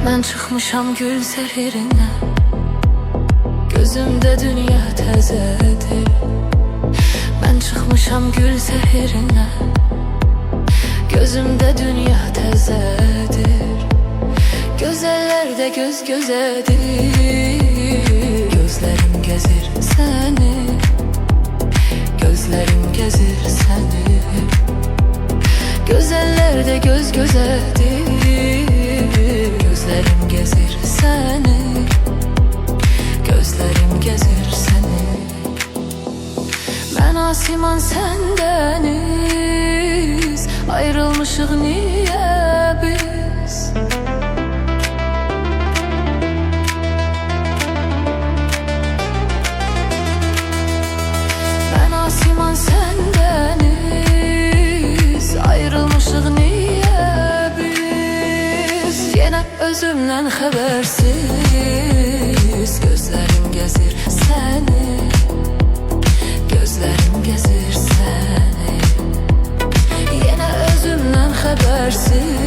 Ben çıkmışam gül sehirine, gözümde dünya təzədir. Ben çıkmışam gül sehirine, gözümde dünya təzədir. Gözellerde göz gözedir, gözlerim gezir seni, gözlerim gezir seni. Gözellerde göz gözedir, gözlerim gezir seni, gözlerim gezir seni. Ben asiman sendeniz, ayrılmışık niye biz? Ben asiman sendeniz, ayrılmışık niye biz? Yine özümden habersiz, gözlerim gezir seni, gözlerim gezir seni. Yine özümden habersiz,